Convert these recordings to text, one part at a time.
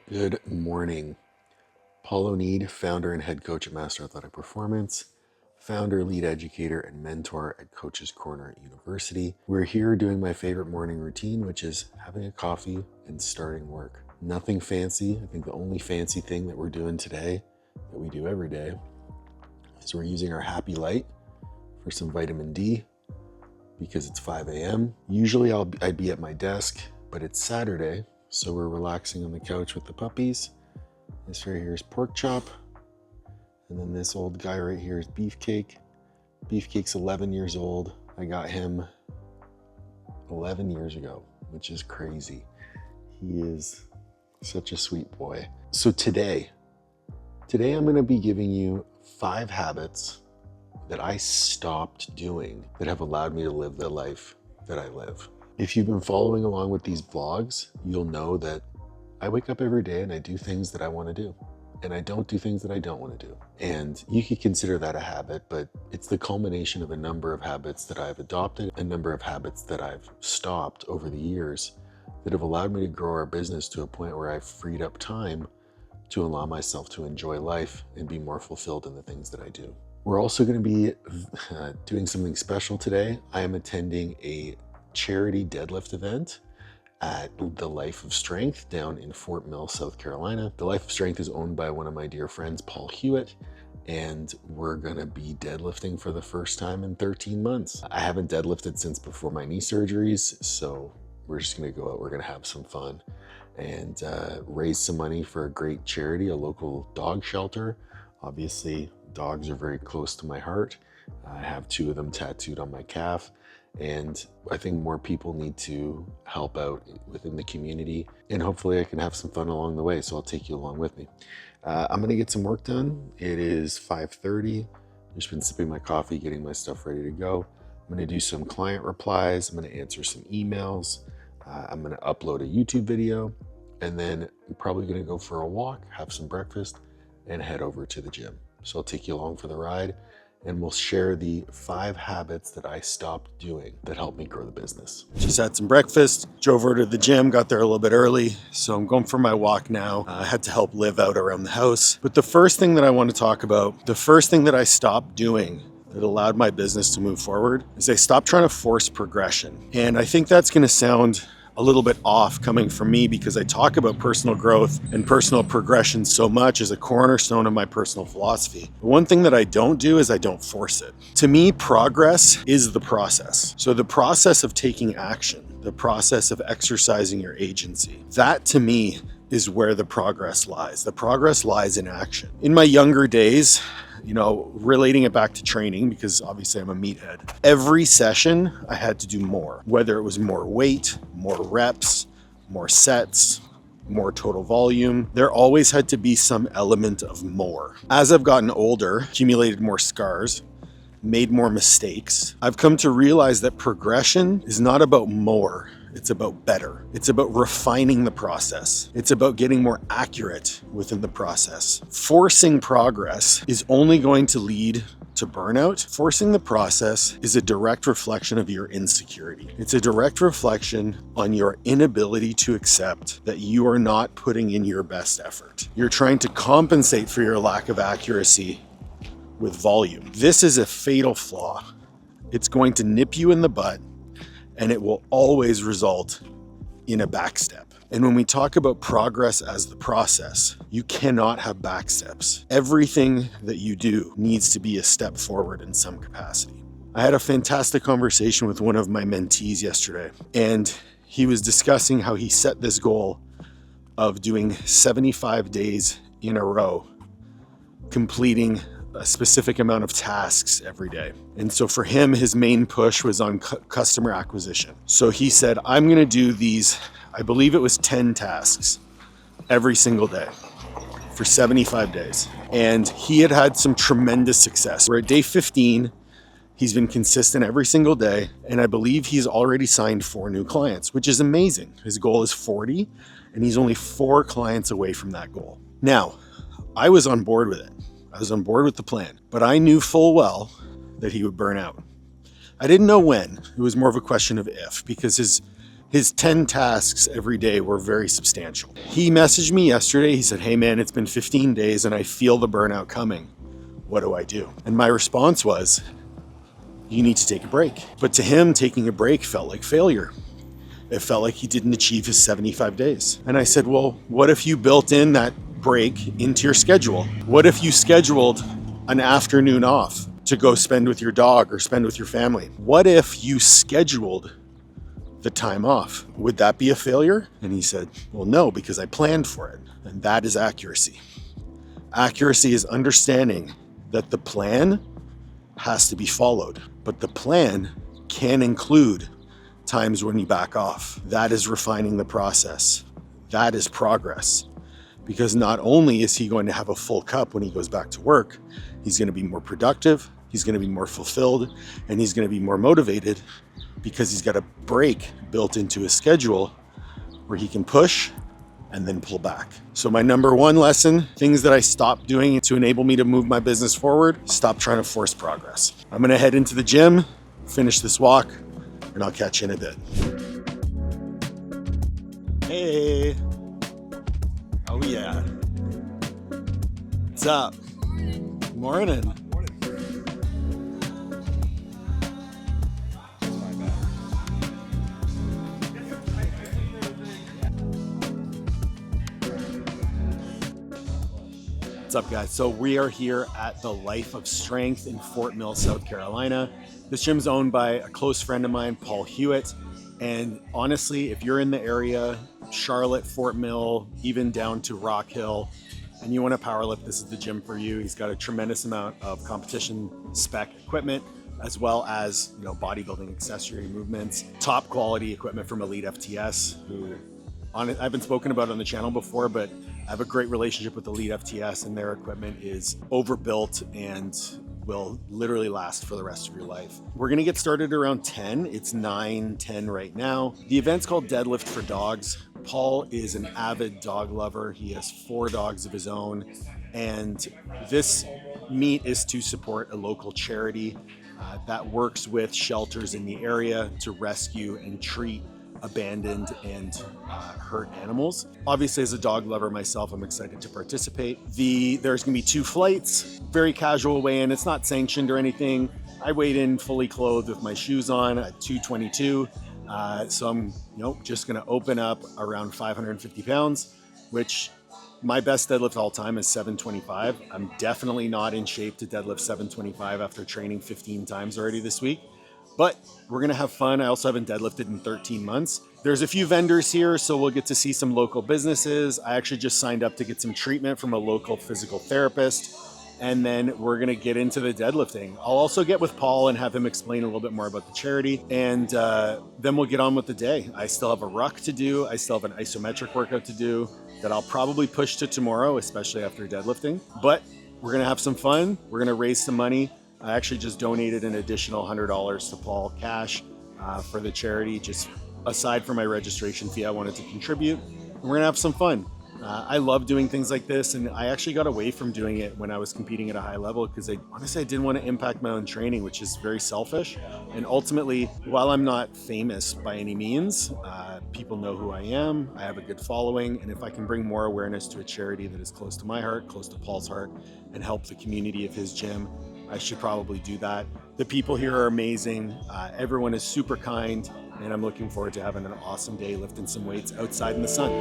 Good morning. Paul Oneid, founder and head coach at Master Athletic Performance, founder, lead educator, and mentor at Coach's Corner University. We're here doing my favorite morning routine, which is having a coffee and starting work. Nothing fancy. I think the only fancy thing that we're doing today, that we do every day, is we're using our Happy Light for some vitamin D because it's 5 a.m. Usually I'd be at my desk, but it's Saturday, so we're relaxing on the couch with the puppies. This right here is pork chop. And then this old guy right here is Beefcake. Beefcake's 11 years old. I got him 11 years ago, which is crazy. He is such a sweet boy. So today I'm gonna be giving you 5 habits that I stopped doing that have allowed me to live the life that I live. If you've been following along with these vlogs, you'll know that I wake up every day and I do things that I want to do, and I don't do things that I don't want to do. And you could consider that a habit, but it's the culmination of a number of habits that I've adopted, a number of habits that I've stopped over the years that have allowed me to grow our business to a point where I've freed up time to allow myself to enjoy life and be more fulfilled in the things that I do. We're also going to be doing something special today. I am attending a charity deadlift event at the Life of Strength down in Fort Mill, South Carolina. The Life of Strength is owned by one of my dear friends, Paul Hewitt, and we're gonna be deadlifting for the first time in 13 months. I haven't deadlifted since before my knee surgeries, so we're just gonna go out, we're gonna have some fun and raise some money for a great charity, a local dog shelter. Obviously, dogs are very close to my heart. I have 2 of them tattooed on my calf. And I think more people need to help out within the community, and hopefully I can have some fun along the way. So I'll take you along with me. I'm gonna get some work done. It is 5:30. Just been sipping my coffee, getting my stuff ready to go. I'm gonna do some client replies. I'm gonna answer some emails. I'm gonna upload a YouTube video, and then I'm probably gonna go for a walk, have some breakfast, and head over to the gym. So I'll take you along for the ride, and we'll share the 5 habits that I stopped doing that helped me grow the business. Just had some breakfast, drove over to the gym, got there a little bit early. So I'm going for my walk now. I had to help Liv out around the house. But the first thing that I want to talk about, the first thing that I stopped doing that allowed my business to move forward, is I stopped trying to force progression. And I think that's going to sound a little bit off coming from me because I talk about personal growth and personal progression so much as a cornerstone of my personal philosophy. The one thing that I don't do is I don't force it. To me, progress is the process. So the process of taking action, the process of exercising your agency, that to me is where the progress lies. The progress lies in action. In my younger days, relating it back to training, because obviously I'm a meathead, every session I had to do more, whether it was more weight, more reps, more sets, more total volume. There always had to be some element of more. As I've gotten older, accumulated more scars, made more mistakes, I've come to realize that progression is not about more. It's about better. It's about refining the process. It's about getting more accurate within the process. Forcing progress is only going to lead to burnout. Forcing the process is a direct reflection of your insecurity. It's a direct reflection on your inability to accept that you are not putting in your best effort. You're trying to compensate for your lack of accuracy with volume. This is a fatal flaw. It's going to nip you in the butt, and it will always result in a backstep. And when we talk about progress as the process, you cannot have backsteps. Everything that you do needs to be a step forward in some capacity. I had a fantastic conversation with one of my mentees yesterday, and he was discussing how he set this goal of doing 75 days in a row, completing a specific amount of tasks every day. And so for him, his main push was on customer acquisition. So he said, I'm going to do these, I believe it was 10 tasks every single day for 75 days. And he had had some tremendous success. We're at day 15. He's been consistent every single day. And I believe he's already signed 4 new clients, which is amazing. His goal is 40, and he's only 4 clients away from that goal. Now, I was on board with it. I was on board with the plan, but I knew full well that he would burn out. I didn't know when. It was more of a question of if, because his His 10 tasks every day were very substantial. He messaged me yesterday. He said, "Hey man, it's been 15 days and I feel the burnout coming. What do I do?" And my response was, you need to take a break. But to him, taking a break felt like failure. It felt like he didn't achieve his 75 days. And I said, well, what if you built in that break into your schedule? What if you scheduled an afternoon off to go spend with your dog or spend with your family? What if you scheduled the time off? Would that be a failure? And he said, well, no, because I planned for it. And that is accuracy. Accuracy is understanding that the plan has to be followed, but the plan can include times when you back off. That is refining the process. That is progress. Because not only is he going to have a full cup when he goes back to work, he's going to be more productive, he's going to be more fulfilled, and he's going to be more motivated because he's got a break built into his schedule where he can push and then pull back. So my number one lesson, things that I stopped doing to enable me to move my business forward, stop trying to force progress. I'm gonna head into the gym, finish this walk, and I'll catch you in a bit. Hey. Oh yeah. What's up? Morning. What's up, guys? So we are here at the Life of Strength in Fort Mill, South Carolina. This gym's owned by a close friend of mine, Paul Hewitt. And honestly, if you're in the area, Charlotte, Fort Mill, even down to Rock Hill, and you want to power lift, this is the gym for you. He's got a tremendous amount of competition spec equipment, as well as, bodybuilding accessory movements, top quality equipment from Elite FTS, who I've been spoken about on the channel before, but I have a great relationship with Elite FTS, and their equipment is overbuilt and will literally last for the rest of your life. We're gonna get started around 10. It's 9:10 right now. The event's called Deadlift for Dogs. Paul is an avid dog lover. He has 4 dogs of his own, and this meet is to support a local charity that works with shelters in the area to rescue and treat abandoned and hurt animals. Obviously, as a dog lover myself, I'm excited to participate. There's gonna be 2 flights, very casual weigh-in. It's not sanctioned or anything. I weighed in fully clothed with my shoes on at 222. So I'm just gonna open up around 550 pounds, which my best deadlift all time is 725. I'm definitely not in shape to deadlift 725 after training 15 times already this week. But we're gonna have fun. I also haven't deadlifted in 13 months. There's a few vendors here, so we'll get to see some local businesses. I actually just signed up to get some treatment from a local physical therapist, and then we're gonna get into the deadlifting. I'll also get with Paul and have him explain a little bit more about the charity, and then we'll get on with the day. I still have a ruck to do. I still have an isometric workout to do that I'll probably push to tomorrow, especially after deadlifting. But we're gonna have some fun. We're gonna raise some money. I actually just donated an additional $100 to Paul cash for the charity, just aside from my registration fee I wanted to contribute. And we're gonna have some fun. I love doing things like this, and I actually got away from doing it when I was competing at a high level because honestly I didn't want to impact my own training, which is very selfish. And ultimately, while I'm not famous by any means, people know who I am. I have a good following, and if I can bring more awareness to a charity that is close to my heart, close to Paul's heart, and help the community of his gym, I should probably do that. The people here are amazing. Everyone is super kind, and I'm looking forward to having an awesome day lifting some weights outside in the sun.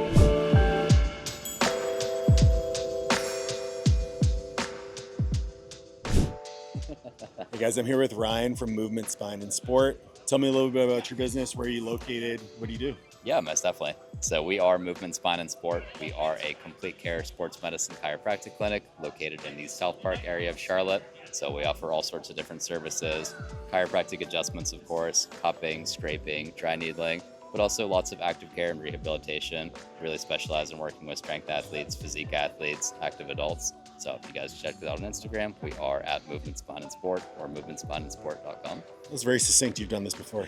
Hey guys, I'm here with Ryan from Movement, Spine, and Sport. Tell me a little bit about your business. Where are you located? What do you do? Yeah, most definitely. So we are Movement, Spine, and Sport. We are a complete care sports medicine chiropractic clinic located in the South Park area of Charlotte. So we offer all sorts of different services, chiropractic adjustments, of course, cupping, scraping, dry needling, but also lots of active care and rehabilitation. Really specialize in working with strength athletes, physique athletes, active adults. So if you guys check it out on Instagram, we are at Movement, Spine, and Sport or movementspineandsport.com. That was very succinct. You've done this before.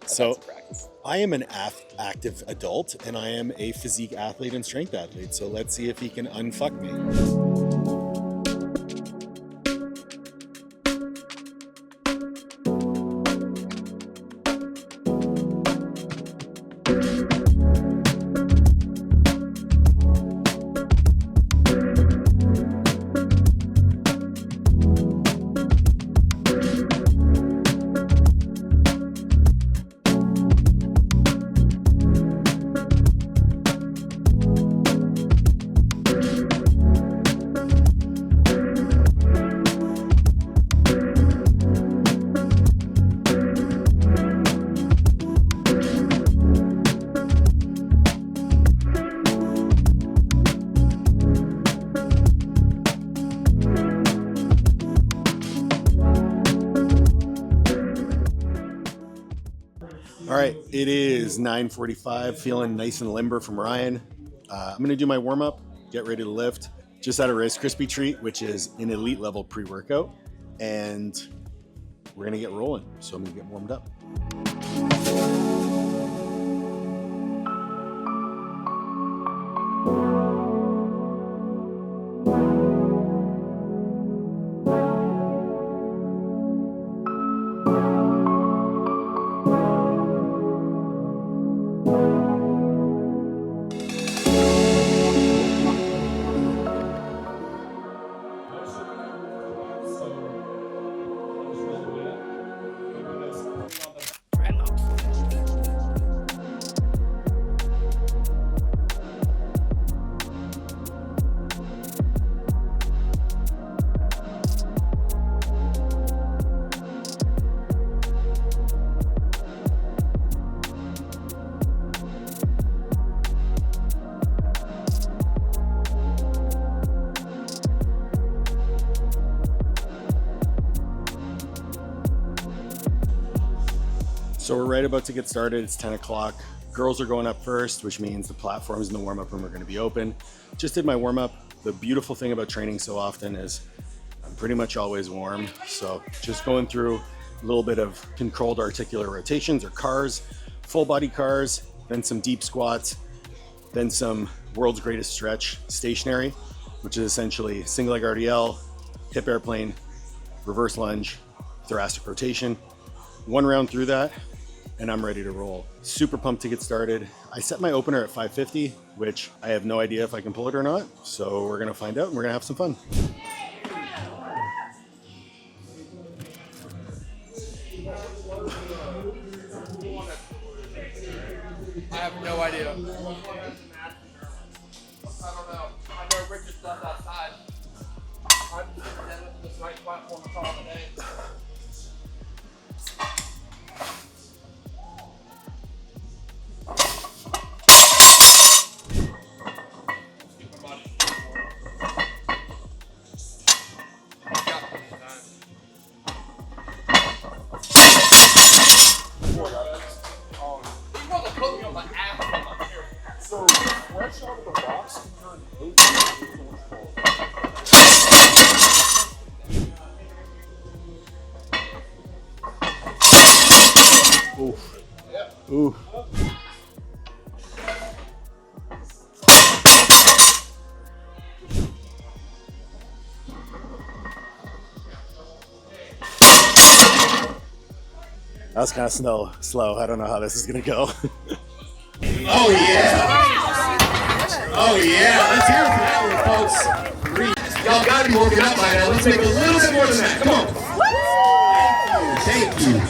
So I am an active adult, and I am a physique athlete and strength athlete. So let's see if he can unfuck me. It is 9:45, feeling nice and limber from Ryan. I'm gonna do my warm up, get ready to lift. Just had a Rice Krispie treat, which is an elite level pre-workout, and we're gonna get rolling. So I'm gonna get warmed up. So we're right about to get started. It's 10 o'clock. Girls are going up first, which means the platforms in the warm-up room are going to be open. Just did my warm-up. The beautiful thing about training so often is I'm pretty much always warm. So just going through a little bit of controlled articular rotations or cars, full body cars, then some deep squats, then some world's greatest stretch stationary, which is essentially single leg RDL, hip airplane, reverse lunge, thoracic rotation. One round through that, and I'm ready to roll. Super pumped to get started. I set my opener at 550, which I have no idea if I can pull it or not. So we're gonna find out and we're gonna have some fun. I have no idea. I don't know. I know Rick just left outside. I'm just heading to this right platform to call it a day. So fresh out of the box, you turn 8 Oof. Ooh. That was kind of slow. I don't know how this is gonna go. Oh yeah! Oh yeah! Let's hear it for that one, folks. Y'all gotta be woken up by now. Let's make a little bit more than that. Come on. Thank you.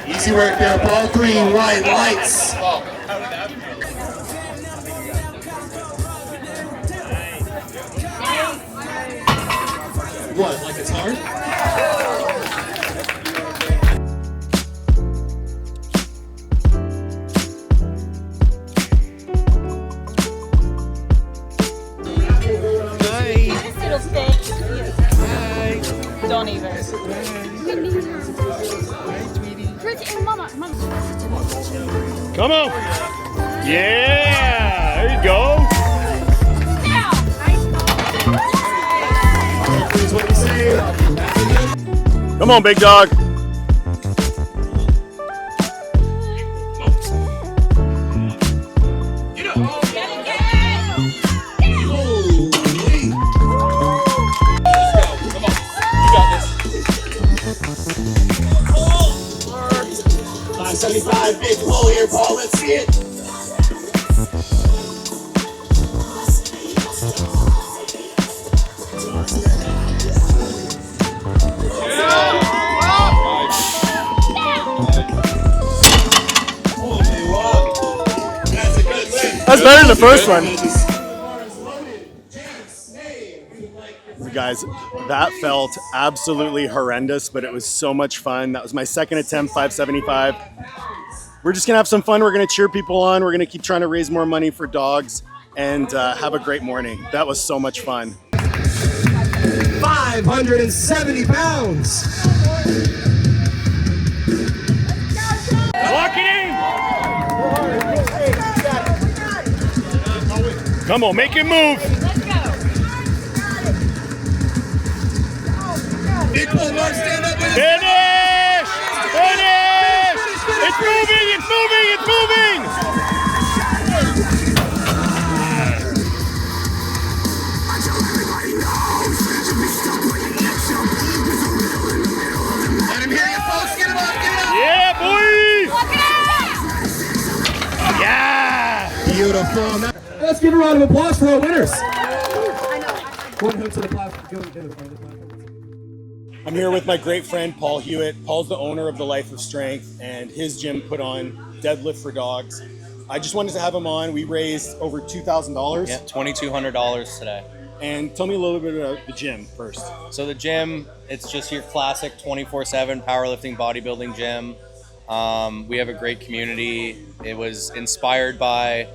Easy work there, Paul. Green, white, lights. What, like it's hard? This little thing. Don't even. Mama. Come on. Yeah, there you go. Come on, big dog. Big pull here, Paul. Let's see it. That's better than the first one. Guys, that felt absolutely horrendous, but it was so much fun. That was my second attempt, 575. we're just gonna have some fun. We're gonna cheer people on. We're gonna keep trying to raise more money for dogs and have a great morning. That was so much fun. 570 pounds. Lock it in. Come on, make it move. Big Paul, Mark, stand up. Finish! Finish! It's moving! It's moving! It's moving! Let him hear you, folks. Get him up, get him up. Yeah, boy! Yeah! Beautiful. Let's give a round of applause for our winners. One hook to the platform. I'm here with my great friend, Paul Hewitt. Paul's the owner of the Life of Strength, and his gym put on Deadlift for Dogs. I just wanted to have him on. We raised over $2,000. Yeah, $2,200 today. And tell me a little bit about the gym first. So the gym, it's just your classic 24/7 powerlifting bodybuilding gym. We have a great community. It was inspired by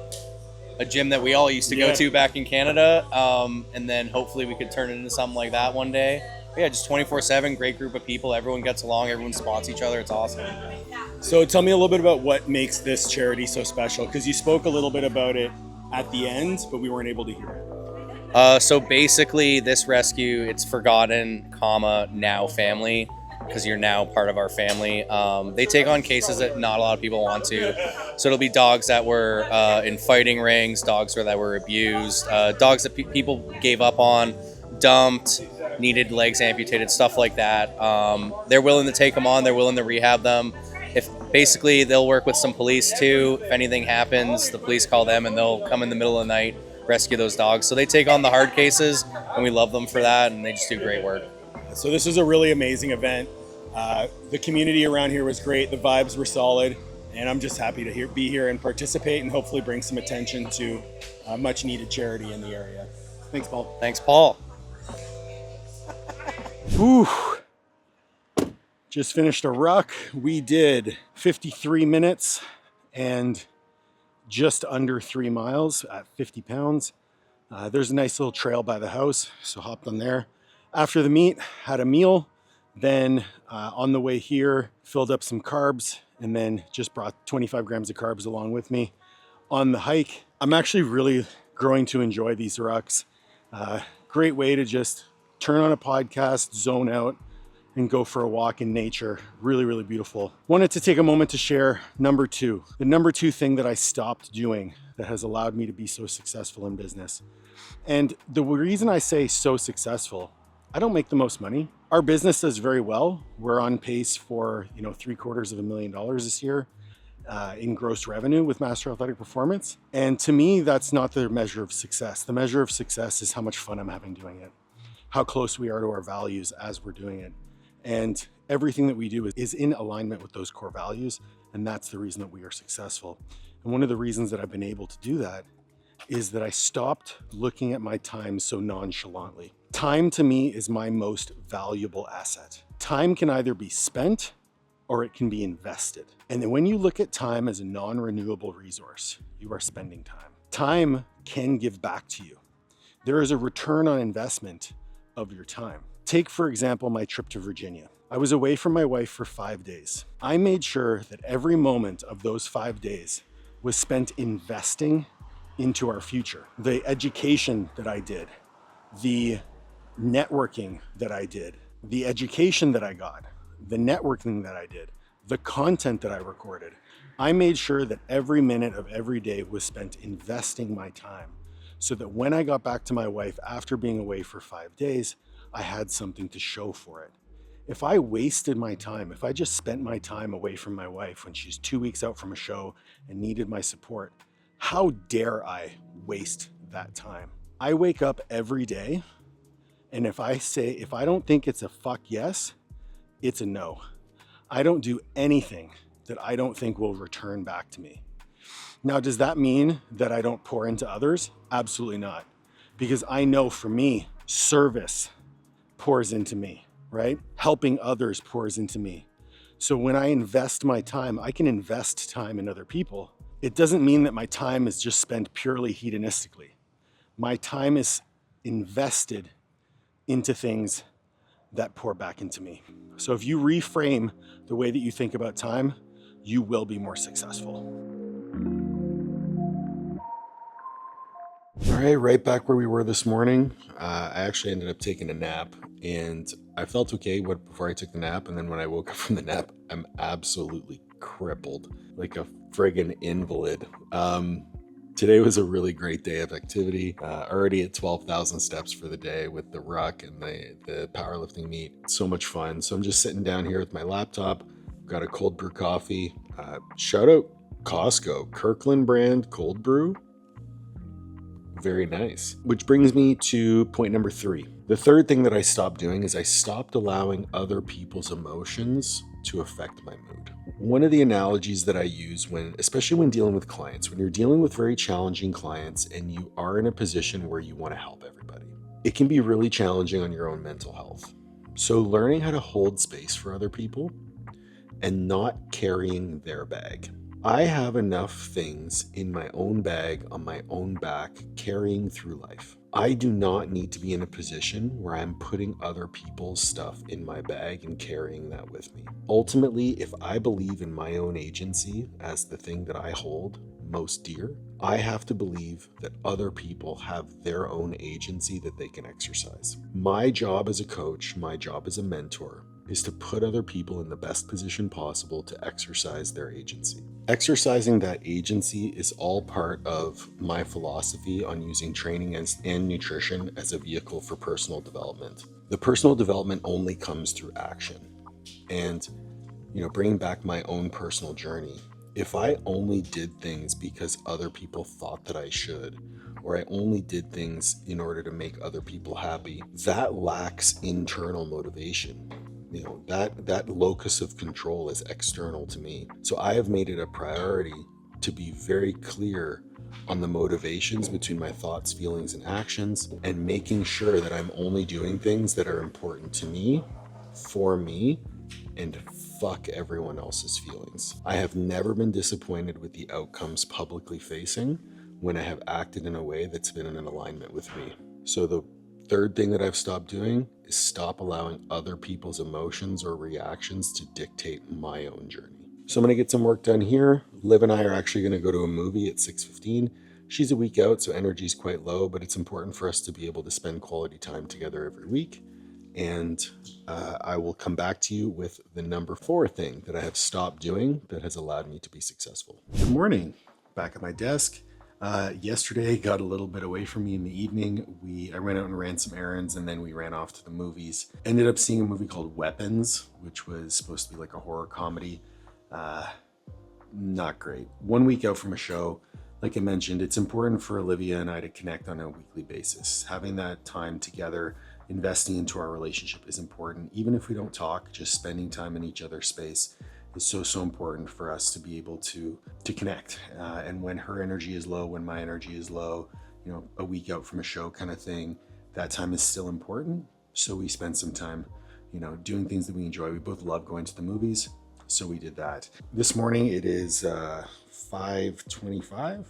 a gym that we all used to go to back in Canada, and then hopefully we could turn it into something like that one day. But yeah, just 24/7, great group of people. Everyone gets along. Everyone spots each other. It's awesome. So tell me a little bit about what makes this charity so special, because you spoke a little bit about it at the end, but we weren't able to hear it. So basically, this rescue, it's forgotten, now family, because you're now part of our family. They take on cases that not a lot of people want to. So it'll be dogs that were in fighting rings, dogs that were abused, dogs that people gave up on, dumped, needed legs amputated, stuff like that. They're willing to take them on. They're willing to rehab them. Basically, they'll work with some police too. If anything happens, the police call them and they'll come in the middle of the night, rescue those dogs. So they take on the hard cases, and we love them for that, and they just do great work. So this is a really amazing event. The community around here was great. The vibes were solid, and I'm just happy to be here and participate and hopefully bring some attention to much needed charity in the area. Thanks, Paul. Thanks, Paul. Whew. Just finished a ruck. We did 53 minutes and just under 3 miles at 50 pounds. There's a nice little trail by the house, so hopped on there. After the meet, had a meal. Then on the way here, filled up some carbs, and then just brought 25 grams of carbs along with me on the hike. I'm actually really growing to enjoy these rucks. Great way to just turn on a podcast, zone out, and go for a walk in nature. Really, really beautiful. Wanted to take a moment to share number two. The number two thing that I stopped doing that has allowed me to be so successful in business. And the reason I say so successful, I don't make the most money. Our business does very well. We're on pace for, $750,000 this year in gross revenue with Master Athletic Performance. And to me, that's not the measure of success. The measure of success is how much fun I'm having doing it, how close we are to our values as we're doing it. And everything that we do is in alignment with those core values. And that's the reason that we are successful. And one of the reasons that I've been able to do that is that I stopped looking at my time so nonchalantly. Time to me is my most valuable asset. Time can either be spent or it can be invested. And then when you look at time as a non-renewable resource, you are spending time. Time can give back to you. There is a return on investment of your time. Take, for example, my trip to Virginia. I was away from my wife for 5 days. I made sure that every moment of those 5 days was spent investing into our future. The education that I did, the networking that I did, the education that I got, the networking that I did, the content that I recorded. I made sure that every minute of every day was spent investing my time so that when I got back to my wife after being away for 5 days, I had something to show for it. If I wasted my time, if I just spent my time away from my wife when she's 2 weeks out from a show and needed my support, how dare I waste that time? I wake up every day, and if I don't think it's a fuck yes, it's a no. I don't do anything that I don't think will return back to me. Now, does that mean that I don't pour into others? Absolutely not. Because I know for me, service pours into me, right? Helping others pours into me. So when I invest my time, I can invest time in other people. It doesn't mean that my time is just spent purely hedonistically. My time is invested into things that pour back into me. So if you reframe the way that you think about time, you will be more successful. All right, right back where we were this morning. I actually ended up taking a nap, and I felt okay before I took the nap. And then when I woke up from the nap, I'm absolutely crippled, like a friggin' invalid. Today was a really great day of activity. Already at 12,000 steps for the day with the ruck and the powerlifting meet. So much fun. So I'm just sitting down here with my laptop. Got a cold brew coffee. Shout out Costco, Kirkland brand cold brew. Very nice. Which brings me to point number 3. The third thing that I stopped doing is I stopped allowing other people's emotions to affect my mood. One of the analogies that I use especially when dealing with clients, when you're dealing with very challenging clients and you are in a position where you want to help everybody, it can be really challenging on your own mental health. So learning how to hold space for other people and not carrying their bag. I have enough things in my own bag, on my own back, carrying through life. I do not need to be in a position where I'm putting other people's stuff in my bag and carrying that with me. Ultimately, if I believe in my own agency as the thing that I hold most dear, I have to believe that other people have their own agency that they can exercise. My job as a coach, my job as a mentor, is to put other people in the best position possible to exercise their agency. Exercising that agency is all part of my philosophy on using training and nutrition as a vehicle for personal development. The personal development only comes through action. And, bringing back my own personal journey, if I only did things because other people thought that I should, or I only did things in order to make other people happy, that lacks internal motivation. That locus of control is external to me. So I have made it a priority to be very clear on the motivations between my thoughts, feelings, and actions, and making sure that I'm only doing things that are important to me, for me, and fuck everyone else's feelings. I have never been disappointed with the outcomes publicly facing when I have acted in a way that's been in alignment with me. So the third thing that I've stopped doing is stop allowing other people's emotions or reactions to dictate my own journey. So I'm going to get some work done here. Liv and I are actually going to go to a movie at 6:15. She's a week out, so energy's quite low, but it's important for us to be able to spend quality time together every week. And I will come back to you with the number 4 thing that I have stopped doing that has allowed me to be successful. Good morning. Back at my desk. Yesterday got a little bit away from me in the evening. I went out and ran some errands, and then we ran off to the movies. Ended up seeing a movie called Weapons, which was supposed to be like a horror comedy. Not great. 1 week out from a show. Like I mentioned, it's important for Olivia and I to connect on a weekly basis. Having that time together, investing into our relationship is important. Even if we don't talk, just spending time in each other's space is so important for us to be able to connect. And when her energy is low, when my energy is low, a week out from a show kind of thing, that time is still important. So we spend some time, doing things that we enjoy. We both love going to the movies, so we did that. This morning it is 5:25,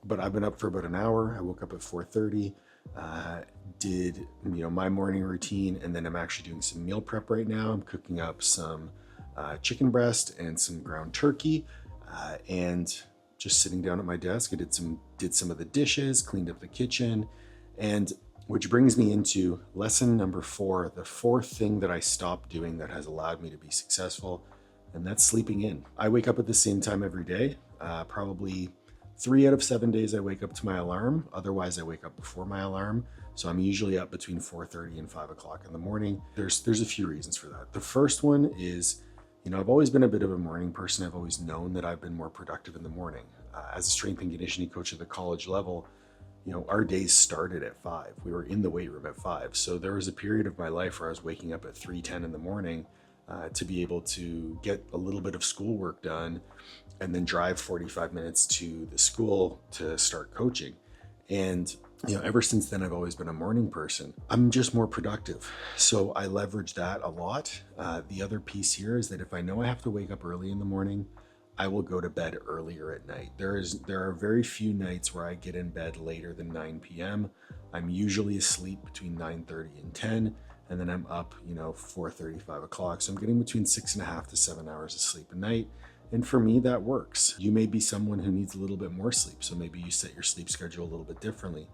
but I've been up for about an hour. I woke up at 4:30. Did my morning routine, and then I'm actually doing some meal prep right now. I'm cooking up some chicken breast and some ground turkey, and just sitting down at my desk. I did some of the dishes, cleaned up the kitchen, and which brings me into lesson number 4, the 4th thing that I stopped doing that has allowed me to be successful, and that's sleeping in. I wake up at the same time every day. Probably 3 out of 7 days I wake up to my alarm. Otherwise, I wake up before my alarm. So I'm usually up between 4:30 and 5 o'clock in the morning. There's a few reasons for that. The first one is, I've always been a bit of a morning person. I've always known that I've been more productive in the morning. As a strength and conditioning coach at the college level, our days started at 5. We were in the weight room at 5. So there was a period of my life where I was waking up at 3:10 in the morning to be able to get a little bit of schoolwork done and then drive 45 minutes to the school to start coaching. And Ever since then, I've always been a morning person. I'm just more productive. So I leverage that a lot. The other piece here is that if I know I have to wake up early in the morning, I will go to bed earlier at night. There are very few nights where I get in bed later than 9 p.m. I'm usually asleep between 9:30 and 10, and then I'm up, 4:30, 5 o'clock. So I'm getting between 6.5 to 7 hours of sleep a night. And for me, that works. You may be someone who needs a little bit more sleep, so maybe you set your sleep schedule a little bit differently.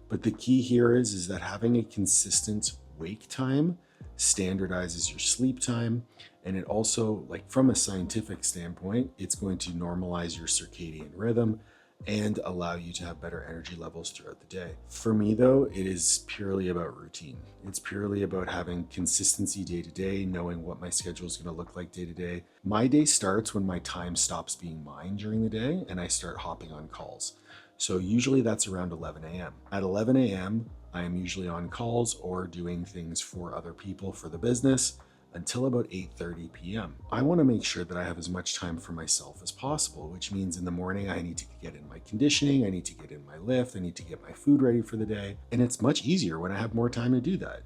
But the key here is that having a consistent wake time standardizes your sleep time. And it also, like from a scientific standpoint, it's going to normalize your circadian rhythm and allow you to have better energy levels throughout the day. For me though, it is purely about routine. It's purely about having consistency day to day, knowing what my schedule is going to look like day to day. My day starts when my time stops being mine during the day and I start hopping on calls. So usually that's around 11 a.m. At 11 a.m., I am usually on calls or doing things for other people for the business until about 8:30 p.m. I want to make sure that I have as much time for myself as possible, which means in the morning I need to get in my conditioning, I need to get in my lift, I need to get my food ready for the day. And it's much easier when I have more time to do that.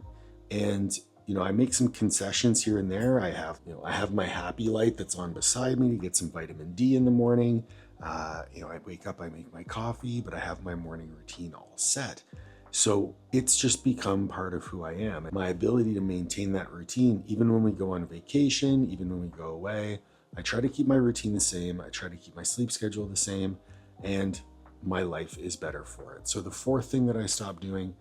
And I make some concessions here and there. I have my happy light that's on beside me to get some vitamin D in the morning. I wake up, I make my coffee, but I have my morning routine all set. So it's just become part of who I am. My ability to maintain that routine, even when we go on vacation, even when we go away, I try to keep my routine the same. I try to keep my sleep schedule the same, and my life is better for it. So the fourth thing that I stopped doing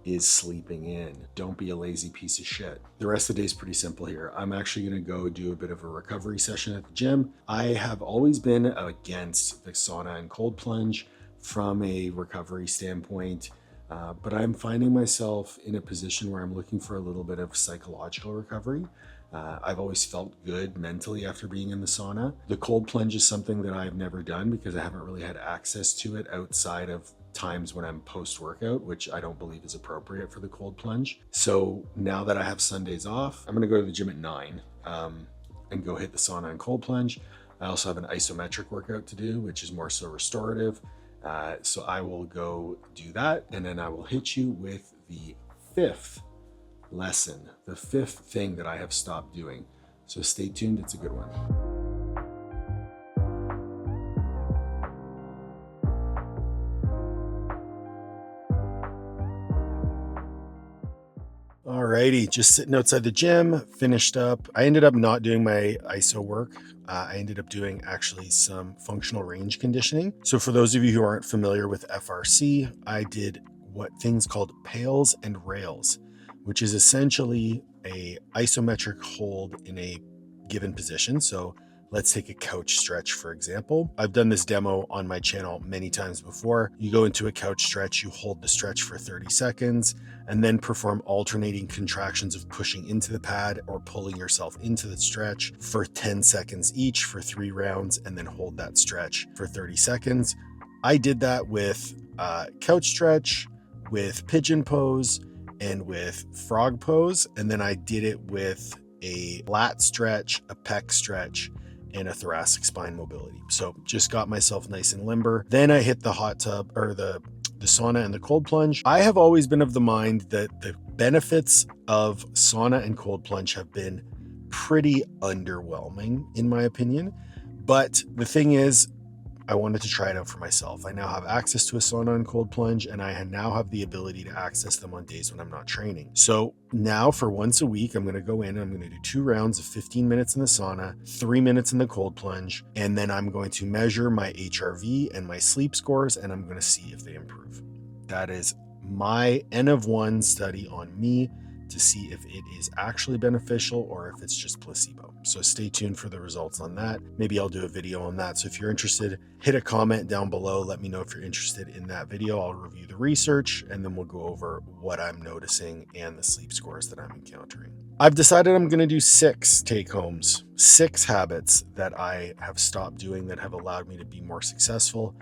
is sleeping in. Don't be a lazy piece of shit. The rest of the day is pretty simple here. I'm actually going to go do a bit of a recovery session at the gym. I have always been against the sauna and cold plunge from a recovery standpoint. But I'm finding myself in a position where I'm looking for a little bit of psychological recovery. I've always felt good mentally after being in the sauna. The cold plunge is something that I've never done because I haven't really had access to it outside of times when I'm post-workout, which I don't believe is appropriate for the cold plunge. So now that I have Sundays off, I'm gonna go to the gym at 9 and go hit the sauna and cold plunge. I also have an isometric workout to do, which is more so restorative. So I will go do that, and then I will hit you with the fifth lesson, the fifth thing that I have stopped doing. So stay tuned, it's a good one. Alrighty, just sitting outside the gym, finished up. I ended up not doing my ISO work. I ended up doing actually some functional range conditioning. So for those of you who aren't familiar with FRC, I did what things called pails and rails, which is essentially a isometric hold in a given position. So let's take a couch stretch, for example. I've done this demo on my channel many times before. You go into a couch stretch, you hold the stretch for 30 seconds, and then perform alternating contractions of pushing into the pad or pulling yourself into the stretch for 10 seconds each for 3 rounds, and then hold that stretch for 30 seconds. I did that with couch stretch, with pigeon pose, and with frog pose, and then I did it with a lat stretch, a pec stretch, and a thoracic spine mobility. So just got myself nice and limber. Then I hit the hot tub or the sauna and the cold plunge. I have always been of the mind that the benefits of sauna and cold plunge have been pretty underwhelming in my opinion. But the thing is, I wanted to try it out for myself. I now have access to a sauna and cold plunge, and I now have the ability to access them on days when I'm not training. So now for once a week, I'm going to go in, I'm going to do 2 rounds of 15 minutes in the sauna, 3 minutes in the cold plunge, and then I'm going to measure my HRV and my sleep scores, and I'm going to see if they improve. That is my N of 1 study on me to see if it is actually beneficial or if it's just placebo. So stay tuned for the results on that. Maybe I'll do a video on that. So if you're interested, hit a comment down below. Let me know if you're interested in that video. I'll review the research and then we'll go over what I'm noticing and the sleep scores that I'm encountering. I've decided I'm going to do 6 take homes, 6 habits that I have stopped doing that have allowed me to be more successful.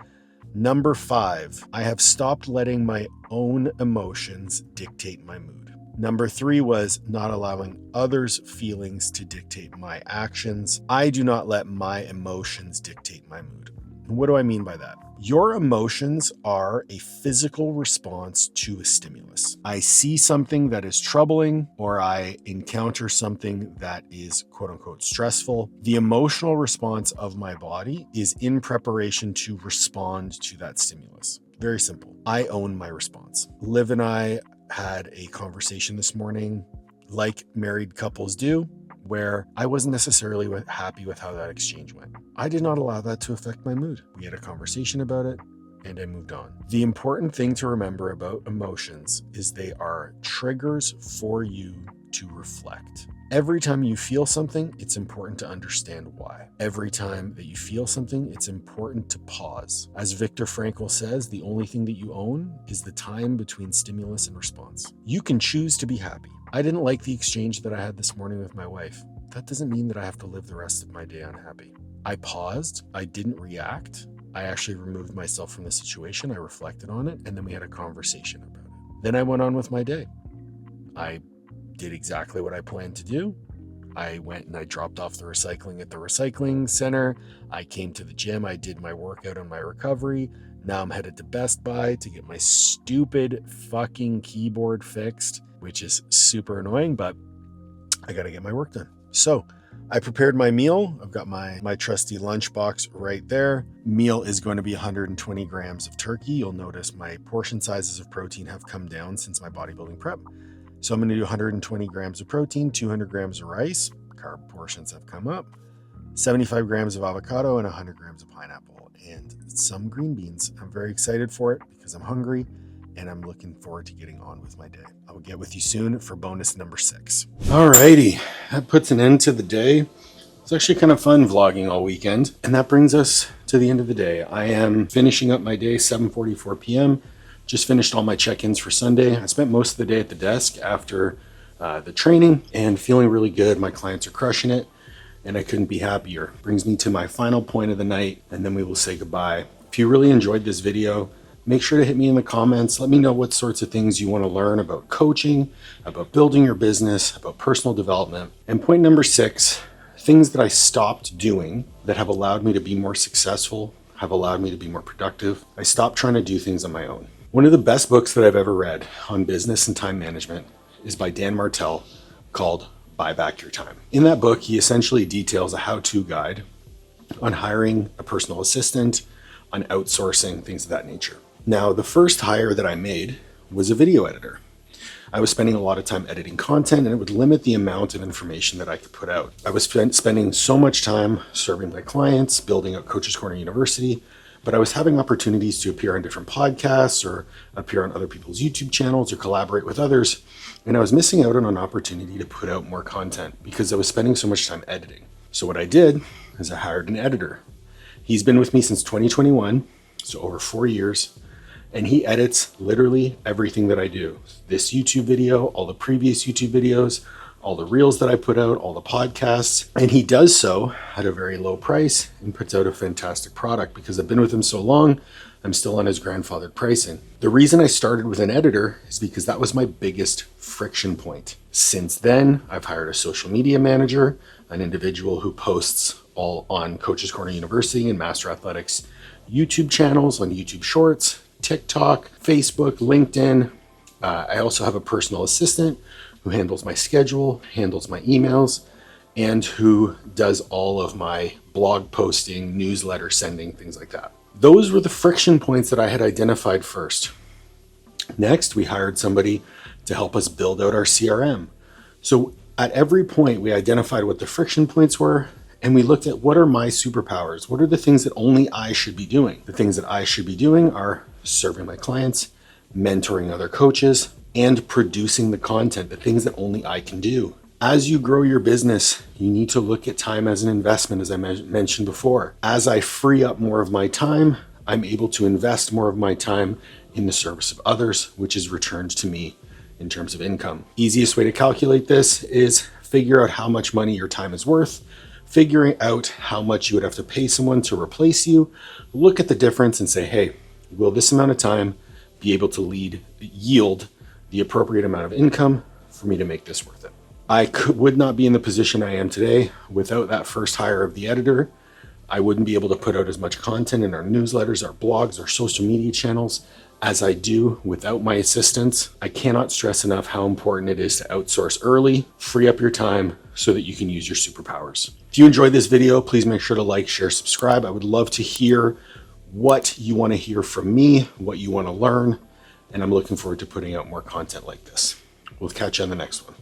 Number 5, I have stopped letting my own emotions dictate my mood. Number 3 was not allowing others' feelings to dictate my actions. I do not let my emotions dictate my mood. What do I mean by that? Your emotions are a physical response to a stimulus. I see something that is troubling, or I encounter something that is quote unquote stressful. The emotional response of my body is in preparation to respond to that stimulus. Very simple. I own my response. Liv and I had a conversation this morning, like married couples do, where I wasn't necessarily happy with how that exchange went. I did not allow that to affect my mood. We had a conversation about it and I moved on. The important thing to remember about emotions is they are triggers for you to reflect. Every time you feel something, it's important to understand why. Every time that you feel something, it's important to pause. As Viktor Frankl says, the only thing that you own is the time between stimulus and response. You can choose to be happy. I didn't like the exchange that I had this morning with my wife. That doesn't mean that I have to live the rest of my day unhappy. I paused. I didn't react. I actually removed myself from the situation. I reflected on it, and then we had a conversation about it. Then I went on with my day. I did exactly what I planned to do. I went and I dropped off the recycling at the recycling center. I came to the gym. I did my workout and my recovery. Now I'm headed to Best Buy to get my stupid fucking keyboard fixed, which is super annoying, but I got to get my work done. So I prepared my meal. I've got my trusty lunchbox right there. Meal is going to be 120 grams of turkey. You'll notice my portion sizes of protein have come down since my bodybuilding prep. So I'm going to do 120 grams of protein, 200 grams of rice. Carb portions have come up. 75 grams of avocado and 100 grams of pineapple and some green beans. I'm very excited for it because I'm hungry and I'm looking forward to getting on with my day. I will get with you soon for bonus number 6. Alrighty, that puts an end to the day. It's actually kind of fun vlogging all weekend. And that brings us to the end of the day. I am finishing up my day, 7:44 p.m. Just finished all my check-ins for Sunday. I spent most of the day at the desk after the training and feeling really good. My clients are crushing it and I couldn't be happier. Brings me to my final point of the night and then we will say goodbye. If you really enjoyed this video, make sure to hit me in the comments. Let me know what sorts of things you want to learn about coaching, about building your business, about personal development. And point number 6, things that I stopped doing that have allowed me to be more successful, have allowed me to be more productive. I stopped trying to do things on my own. One of the best books that I've ever read on business and time management is by Dan Martell called Buy Back Your Time. In that book, he essentially details a how-to guide on hiring a personal assistant, on outsourcing, things of that nature. Now, the first hire that I made was a video editor. I was spending a lot of time editing content and it would limit the amount of information that I could put out. I was spending so much time serving my clients, building out Coach's Corner University, but I was having opportunities to appear on different podcasts or appear on other people's YouTube channels or collaborate with others. And I was missing out on an opportunity to put out more content because I was spending so much time editing. So what I did is I hired an editor. He's been with me since 2021, so over 4 years. And he edits literally everything that I do. This YouTube video, all the previous YouTube videos, all the reels that I put out, all the podcasts. And he does so at a very low price and puts out a fantastic product because I've been with him so long, I'm still on his grandfathered pricing. The reason I started with an editor is because that was my biggest friction point. Since then, I've hired a social media manager, an individual who posts all on Coach's Corner University and Master Athletics YouTube channels, on YouTube Shorts, TikTok, Facebook, LinkedIn. I also have a personal assistant who handles my schedule, handles my emails, and who does all of my blog posting, newsletter sending, things like that. Those were the friction points that I had identified first. Next, we hired somebody to help us build out our CRM. So at every point, we identified what the friction points were, and we looked at what are my superpowers? What are the things that only I should be doing? The things that I should be doing are serving my clients, mentoring other coaches, and producing the content, the things that only I can do. As you grow your business, you need to look at time as an investment, as I mentioned before. As I free up more of my time, I'm able to invest more of my time in the service of others, which is returned to me in terms of income. Easiest way to calculate this is figure out how much money your time is worth, figuring out how much you would have to pay someone to replace you, look at the difference and say, hey, will this amount of time be able to yield the appropriate amount of income for me to make this worth it? I would not be in the position I am today without that first hire of the editor. I wouldn't be able to put out as much content in our newsletters, our blogs, our social media channels as I do without my assistance. I cannot stress enough how important it is to outsource early, free up your time so that you can use your superpowers. If you enjoyed this video, please make sure to like, share, subscribe. I would love to hear what you want to hear from me, what you want to learn, and I'm looking forward to putting out more content like this. We'll catch you on the next one.